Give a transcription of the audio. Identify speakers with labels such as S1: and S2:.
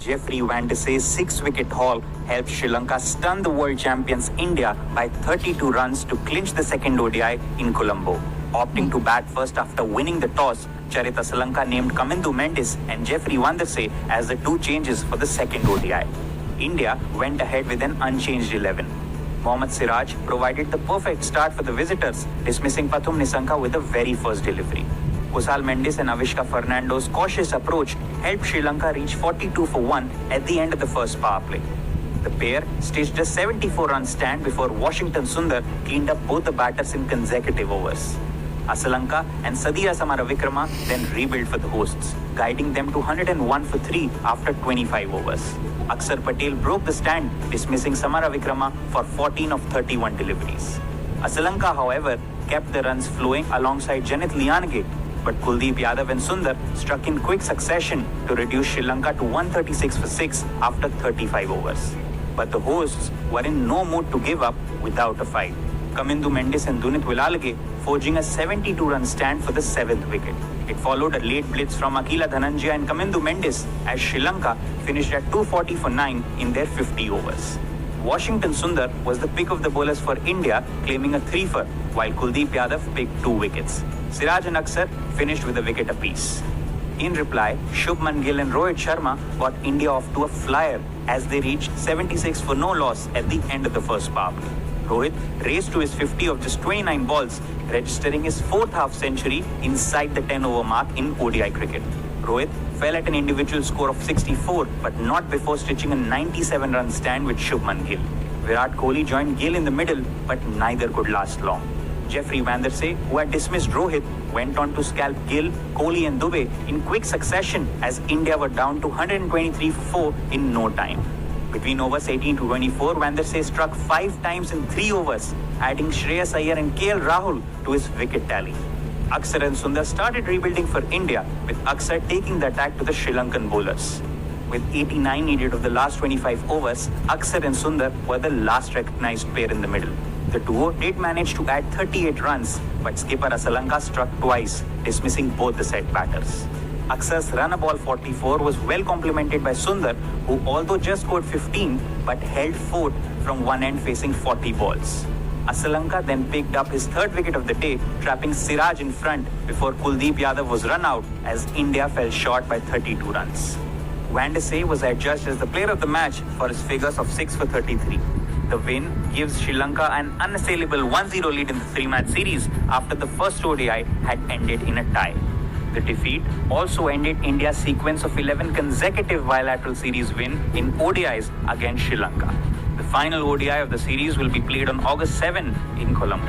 S1: Jeffrey Van der Say's 6-wicket haul helped Sri Lanka stun the world champions India by 32 runs to clinch the second ODI in Colombo. Opting to bat first after winning the toss, Charith Asalanka named Kamindu Mendis and Jeffrey Van der Say as the two changes for the second ODI. India went ahead with an unchanged 11. Mohammad Siraj provided the perfect start for the visitors, dismissing Pathum Nissanka with the very first delivery. Kusal Mendis and Avishka Fernando's cautious approach helped Sri Lanka reach 42 for 1 at the end of the first power play. The pair staged a 74-run stand before Washington Sundar cleaned up both the batters in consecutive overs. Asalanka and Sadiya Samaravikrama then rebuilt for the hosts, guiding them to 101 for 3 after 25 overs. Akshar Patel broke the stand, dismissing Samaravikrama for 14 of 31 deliveries. Asalanka, however, kept the runs flowing alongside Janith Liyanage, but Kuldeep Yadav and Sundar struck in quick succession to reduce Sri Lanka to 136 for 6 after 35 overs. But the hosts were in no mood to give up without a fight. Kamindu Mendis and Dunith Vilalage forging a 72-run stand for the 7th wicket. It followed a late blitz from Akila Dhananjaya and Kamindu Mendis as Sri Lanka finished at 240 for 9 in their 50 overs. Washington Sundar was the pick of the bowlers for India, claiming a 3-for, while Kuldeep Yadav picked 2 wickets. Siraj and Akshar finished with a wicket apiece. In reply, Shubman Gill and Rohit Sharma got India off to a flyer as they reached 76 for no loss at the end of the first power play. Rohit raced to his 50 of just 29 balls, registering his 4th half-century inside the 10-over mark in ODI cricket. Rohit fell at an individual score of 64, but not before stitching a 97-run stand with Shubman Gill. Virat Kohli joined Gill in the middle, but neither could last long. Jeffrey Van der Say, who had dismissed Rohit, went on to scalp Gill, Kohli and Dubey in quick succession as India were down to 123 for 4 in no time. Between overs 18 to 24, Van der Say struck 5 times in 3 overs, adding Shreyas Iyer and KL Rahul to his wicket tally. Akshar and Sundar started rebuilding for India, with Akshar taking the attack to the Sri Lankan bowlers. With 89 needed of the last 25 overs, Akshar and Sundar were the last recognized pair in the middle. The duo did manage to add 38 runs, but skipper Asalanka struck twice, dismissing both the set batters. Akshar's run a ball 44 was well complemented by Sundar, who although just scored 15, but held fort from one end facing 40 balls. Asalanka then picked up his 3rd wicket of the day, trapping Siraj in front before Kuldeep Yadav was run out as India fell short by 32 runs. Van der Say was adjudged as the player of the match for his figures of 6 for 33. The win gives Sri Lanka an unassailable 1-0 lead in the 3-match series after the first ODI had ended in a tie. The defeat also ended India's sequence of 11 consecutive bilateral series win in ODIs against Sri Lanka. The final ODI of the series will be played on August 7 in Colombo.